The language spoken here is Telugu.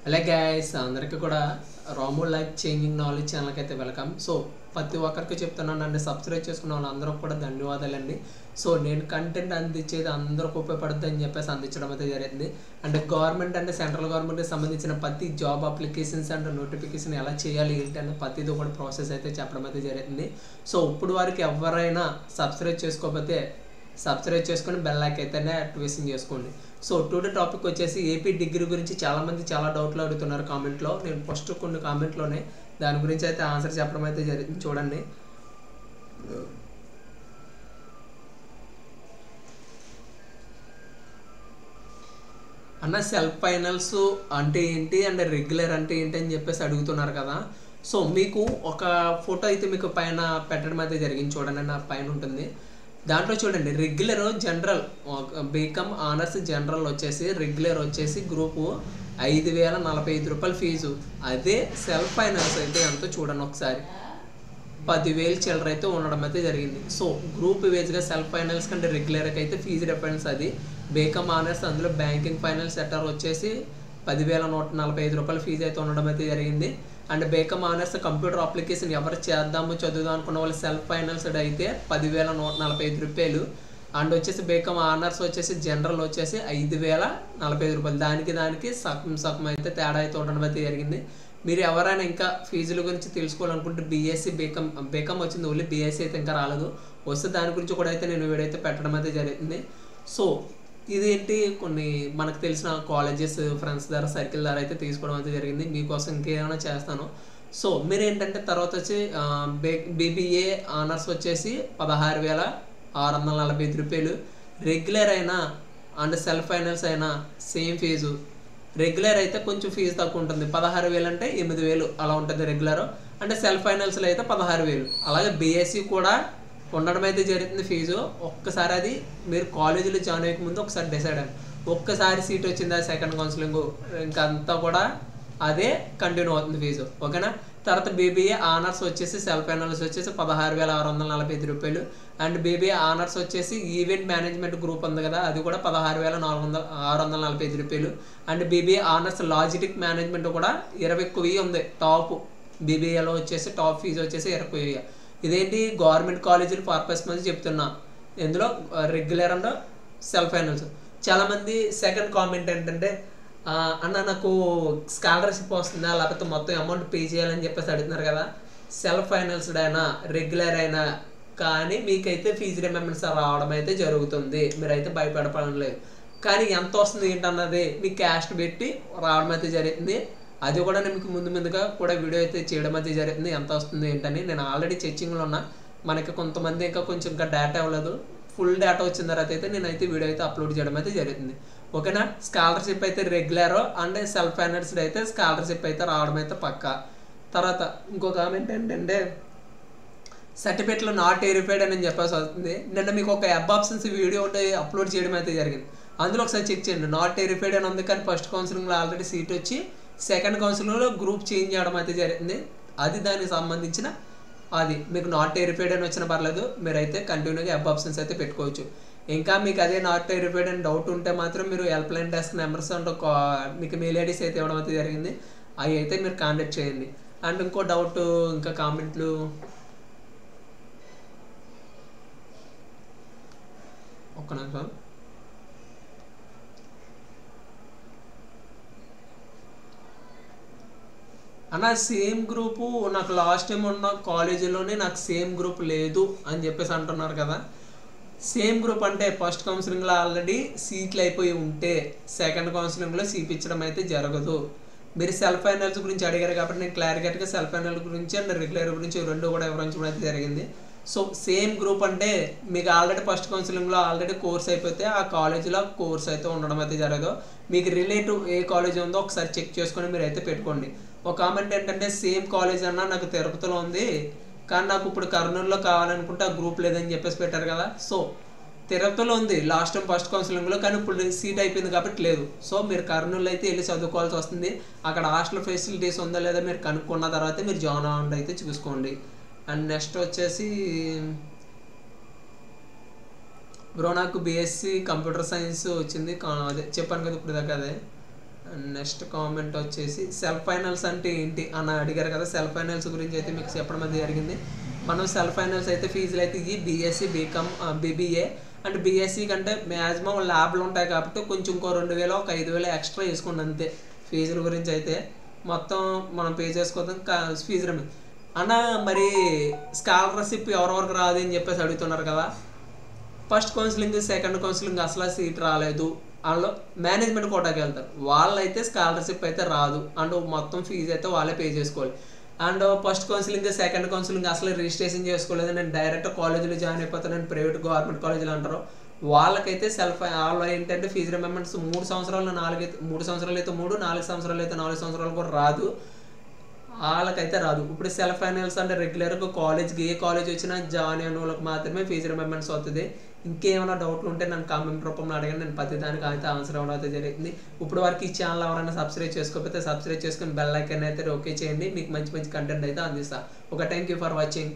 హలో గైస్, అందరికీ కూడా రాము లైఫ్ చేంజింగ్ నాలెడ్జ్ ఛానల్కి అయితే వెల్కమ్. సో ప్రతి ఒక్కరికి చెప్తున్నాను అండి, సబ్స్క్రైబ్ చేసుకున్న వాళ్ళందరికీ కూడా ధన్యవాదాలండి. సో నేను కంటెంట్ అందించేది అందరికి ఉపయోగపడుతుంది అని చెప్పేసి అందించడం అయితే జరిగింది. అంటే గవర్నమెంట్ అంటే సెంట్రల్ గవర్నమెంట్కి సంబంధించిన ప్రతి జాబ్ అప్లికేషన్స్ అండ్ నోటిఫికేషన్ ఎలా చేయాలి ఏంటి అన్న ప్రతిది కూడా ప్రాసెస్ అయితే చెప్పడం అయితే జరిగింది. సో ఇప్పుడు వారికి ఎవరైనా సబ్స్క్రైబ్ చేసుకోకపోతే సబ్స్క్రైబ్ చేసుకొని బెల్ ఐకాన్ అయితేనే యాక్టివేషన్ చేసుకోండి. సో టుడే టాపిక్ వచ్చేసి ఏపీ డిగ్రీ గురించి చాలామంది చాలా డౌట్లు అడుగుతున్నారు కామెంట్లో. నేను ఫస్ట్ కొన్ని కామెంట్లోనే దాని గురించి అయితే ఆన్సర్ చెప్పడం అయితే జరిగింది. చూడండి, అన్న సెల్ఫ్ ఫైనల్స్ అంటే ఏంటి అండ్ రెగ్యులర్ అంటే ఏంటి అని చెప్పేసి అడుగుతున్నారు కదా. సో మీకు ఒక ఫోటో అయితే మీకు పైన పెట్టడం అయితే జరిగింది. చూడండి, నా పైన ఉంటుంది. దాంట్లో చూడండి, regular general BCom honours general వచ్చేసి రెగ్యులర్ వచ్చేసి గ్రూపు 5,045 రూపాయలు ఫీజు. అదే సెల్ఫ్ ఫైనాన్స్ అయితే ఎంతో చూడండి ఒకసారి, 10,000 చిల్లర అయితే ఉండడం అయితే జరిగింది. సో గ్రూప్ వేజ్గా సెల్ఫ్ ఫైనాన్స్ కంటే రెగ్యులర్కి అయితే ఫీజు డిఫరెన్స్ అది. బీకామ్ ఆనర్స్ అందులో బ్యాంకింగ్ ఫైనాన్స్ సెక్టర్ వచ్చేసి 10,145 రూపాయలు ఫీజు అయితే ఉండడం అయితే జరిగింది. And BCom honours computer application ఎవరు చేద్దాము చదువుదాం అనుకున్న వాళ్ళు సెల్ఫ్ ఫైనాన్స్డ్ అయితే 10,145 రూపాయలు. అండ్ వచ్చేసి బీకామ్ ఆనర్స్ వచ్చేసి జనరల్ వచ్చేసి 5,045 రూపాయలు. దానికి సగం అయితే తేడా అయితే ఉండడం అయితే జరిగింది. మీరు ఎవరైనా ఇంకా ఫీజుల గురించి తెలుసుకోవాలనుకుంటే బీఎస్సీ బీకామ్ వచ్చింది, ఓన్లీ బీఎస్సీ అయితే ఇంకా రాలేదు. వస్తే దాని గురించి కూడా అయితే నేను వీడియో అయితే పెట్టడం అయితే జరిగింది. సో ఇదేంటి, కొన్ని మనకు తెలిసిన కాలేజెస్ ఫ్రెండ్స్ ద్వారా సర్కిల్ ద్వారా అయితే తీసుకోవడం అయితే జరిగింది. మీకోసం ఇంకేమైనా చేస్తాను. సో మీరు ఏంటంటే తర్వాత వచ్చి బీబీఏ ఆనర్స్ వచ్చేసి 16,645 రూపాయలు. రెగ్యులర్ అయినా అండ్ సెల్ఫ్ ఫైనాన్స్ అయినా సేమ్ ఫీజు. రెగ్యులర్ అయితే కొంచెం ఫీజు తక్కువ ఉంటుంది, 16,000 అంటే 8,000 అలా ఉంటుంది రెగ్యులర్. అంటే సెల్ఫ్ ఫైనాన్స్లో అయితే 16,000. అలాగే బీఎస్సీ కూడా ఉండడం అయితే జరుగుతుంది ఫీజు. ఒక్కసారి అది మీరు కాలేజీలో జాయిన్ అయ్యే ముందు ఒకసారి డిసైడ్ అయ్యండి. ఒక్కసారి సీట్ వచ్చిందా సెకండ్ కౌన్సిలింగ్ ఇంకా అంతా కూడా అదే కంటిన్యూ అవుతుంది ఫీజు, ఓకేనా. తర్వాత బీబీఏ ఆనర్స్ వచ్చేసి సెల్ఫ్ ఫైనాన్స్ వచ్చేసి 16,645 రూపాయలు. అండ్ బీబీఏ ఆనర్స్ వచ్చేసి ఈవెంట్ మేనేజ్మెంట్ గ్రూప్ ఉంది కదా, అది కూడా 16,645 రూపాయలు. And BBA honours logistic management కూడా 20,000 ఉంది టాప్. బీబీఏలో వచ్చేసి టాప్ ఫీజు వచ్చేసి 20,000. ఇదేంటి గవర్నమెంట్ కాలేజీలు పర్పస్ మీద చెప్తున్నా, ఇందులో రెగ్యులర్ అండ్ సెల్ఫ్ ఫైనాన్స్. చాలామంది సెకండ్ కామెంట్ ఏంటంటే, అన్న నాకు స్కాలర్షిప్ వస్తుందా లేకపోతే మొత్తం అమౌంట్ పే చేయాలని చెప్పేసి అడుగుతున్నారు కదా. సెల్ఫ్ ఫైనాన్స్డ్ అయినా రెగ్యులర్ అయినా కానీ మీకైతే ఫీజు రిమెంబర్స్ రావడం అయితే జరుగుతుంది. మీరైతే భయపడలేదు. కానీ ఎంత వస్తుంది ఏంటన్నది మీ క్యాస్ట్ పెట్టి రావడం అయితే జరుగుతుంది. అది కూడా నేను మీకు ముందుగా కూడా వీడియో అయితే చేయడం అయితే జరుగుతుంది, ఎంత వస్తుంది ఏంటని. నేను ఆల్రెడీ చెచ్చింగ్లో ఉన్నా, మనకి కొంతమంది ఇంకా డేటా ఇవ్వలేదు. ఫుల్ డేటా వచ్చిన తర్వాత అయితే నేనైతే వీడియో అయితే అప్లోడ్ చేయడం అయితే జరుగుతుంది, ఓకేనా. స్కాలర్షిప్ అయితే రెగ్యులర్ అండ్ సెల్ఫ్ ఫైనాన్స్డ్ అయితే స్కాలర్షిప్ అయితే రావడం అయితే పక్కా. తర్వాత ఇంకో కామెంట్ ఏంటంటే, సర్టిఫికేట్లో నాట్ వెరిఫైడ్ అని చెప్పేసి వస్తుంది. నిన్న మీకు ఒక వెబ్ ఆప్షన్స్ వీడియో ఉంటే అప్లోడ్ చేయడం అయితే జరిగింది. అందులో ఒకసారి చెక్ చేయండి, నాట్ వెరిఫైడ్ అని ఉంది. కానీ ఫస్ట్ కౌన్సిలింగ్లో ఆల్రెడీ సీట్ వచ్చి సెకండ్ కౌన్సిలింగ్లో గ్రూప్ చేంజ్ చేయడం అయితే జరిగింది. అది దానికి సంబంధించిన అది మీకు నాట్ వెరిఫైడ్ అని వచ్చినా పర్లేదు, మీరైతే కంటిన్యూగా వెబ్ ఆప్షన్స్ అయితే పెట్టుకోవచ్చు. ఇంకా మీకు అదే నాట్ వెరిఫైడ్ అని డౌట్ ఉంటే మాత్రం మీరు help line desk numbers and మీకు మెయిల్ ఐడీస్ అయితే ఇవ్వడం అయితే జరిగింది, అవి అయితే మీరు కాంటాక్ట్ చేయండి. అండ్ ఇంకో డౌట్, ఇంకా కామెంట్లు ఒక్క నిమిషం. అన్న సేమ్ గ్రూపు నాకు లాస్ట్ టైం ఉన్న కాలేజీలోనే నాకు సేమ్ గ్రూప్ లేదు అని చెప్పేసి అంటున్నారు కదా. సేమ్ గ్రూప్ అంటే ఫస్ట్ కౌన్సిలింగ్లో ఆల్రెడీ సీట్లు అయిపోయి ఉంటే సెకండ్ కౌన్సిలింగ్లో సీట్ ఇచ్చడం అయితే జరగదు. మీరు సెల్ఫ్ ఫైనాన్స్ గురించి అడిగారు కాబట్టి నేను క్లారిటీగా సెల్ఫ్ ఫైనాన్స్ గురించి అండ్ రెగ్యులర్ గురించి రెండు కూడా వివరించడం అయితే జరిగింది. సో సేమ్ గ్రూప్ అంటే మీకు ఆల్రెడీ ఫస్ట్ కౌన్సిలింగ్లో ఆల్రెడీ కోర్స్ అయిపోతే ఆ కాలేజీలో కోర్స్ అయితే ఉండడం అయితే జరగదు. మీకు రిలేటివ్ ఏ కాలేజ్ ఉందో ఒకసారి చెక్ చేసుకొని మీరు అయితే పెట్టుకోండి. ఒక కామెంట్ ఏంటంటే, సేమ్ కాలేజ్ అన్నా నాకు తిరుపతిలో ఉంది కానీ నాకు ఇప్పుడు కర్నూలులో కావాలనుకుంటే ఆ గ్రూప్ లేదని చెప్పేసి పెట్టారు కదా. సో తిరుపతిలో ఉంది లాస్ట్ టైం ఫస్ట్ కౌన్సిలింగ్లో, కానీ ఇప్పుడు సీట్ అయిపోయింది కాబట్టి లేదు. సో మీరు కర్నూలు అయితే వెళ్ళి చదువుకోవాల్సి వస్తుంది. అక్కడ హాస్టల్ ఫెసిలిటీస్ ఉందా లేదా మీరు కనుక్కున్న తర్వాత మీరు జాయిన్ అవ్వండి అయితే చూసుకోండి. అండ్ నెక్స్ట్ వచ్చేసి బ్రో నాకు బీఎస్సీ కంప్యూటర్ సైన్స్ వచ్చింది, అదే చెప్పాను కదా ఇప్పుడు దాకా. అదే నెక్స్ట్ కామెంట్ వచ్చేసి సెల్ఫ్ ఫైనల్స్ అంటే ఏంటి అని అడిగారు కదా. సెల్ఫ్ ఫైనల్స్ గురించి అయితే మీకు చెప్పడం అనేది జరిగింది. మనం సెల్ఫ్ ఫైనల్స్ అయితే ఫీజులు అయితే ఈ BSc BCom BBA and BSc కంటే మ్యాక్సిమం ల్యాబ్లు ఉంటాయి కాబట్టి కొంచెం ఇంకో 2000 ఒక 5000 ఎక్స్ట్రా వేసుకోండి అంతే. ఫీజుల గురించి అయితే మొత్తం మనం పే చేసుకోవడం ఫీజు రమి అన్న. మరి స్కాలర్షిప్ ఎవరెవరికి రాదు అని చెప్పేసి అడుగుతున్నారు కదా. ఫస్ట్ కౌన్సిలింగ్ సెకండ్ కౌన్సిలింగ్ అసలు సీట్ రాలేదు, వాళ్ళు మేనేజ్మెంట్ కోటాకి వెళ్తారు, వాళ్ళైతే స్కాలర్షిప్ అయితే రాదు అండ్ మొత్తం ఫీజు అయితే వాళ్ళే పే చేసుకోవాలి. And first counselling second counselling అసలు రిజిస్ట్రేషన్ చేసుకోలేదు, నేను డైరెక్ట్ కాలేజీలో జాయిన్ అయిపోతాను, నేను ప్రైవేట్ గవర్నమెంట్ కాలేజీలు అంటారు, వాళ్ళకైతే వాళ్ళు ఏంటంటే ఫీజు రిమెంబర్స్ 3 సంవత్సరాలు 3 సంవత్సరాలు అయితే 3, 4 సంవత్సరాలు అయితే 4 సంవత్సరాలు కూడా రాదు, వాళ్ళకైతే రాదు. ఇప్పుడు సెల్ఫ్ ఫైనల్స్ అంటే రెగ్యులర్గా కాలేజ్కి ఏ కాలేజ్ వచ్చినా జాయిన్ అయిన వాళ్ళకి మాత్రమే ఫీజు రిమెంబర్స్ అవుతుంది. ఇంకేమైనా డౌట్లు ఉంటే నన్ను కామెంట్ రూపంలో అడగండి, నేను ప్రతి దానికి అయితే ఆన్సర్ అవ్వడం అయితే జరుగుతుంది. ఇప్పుడు వరకు ఈ ఛానల్ ఎవరైనా సబ్స్క్రైబ్ చేసుకోకపోతే సబ్స్క్రైబ్ చేసుకుని బెల్ ఐకాన్ అయితే ఓకే చేయండి, మీకు మంచి మంచి కంటెంట్ అయితే అందిస్తాను. Thank you for watching.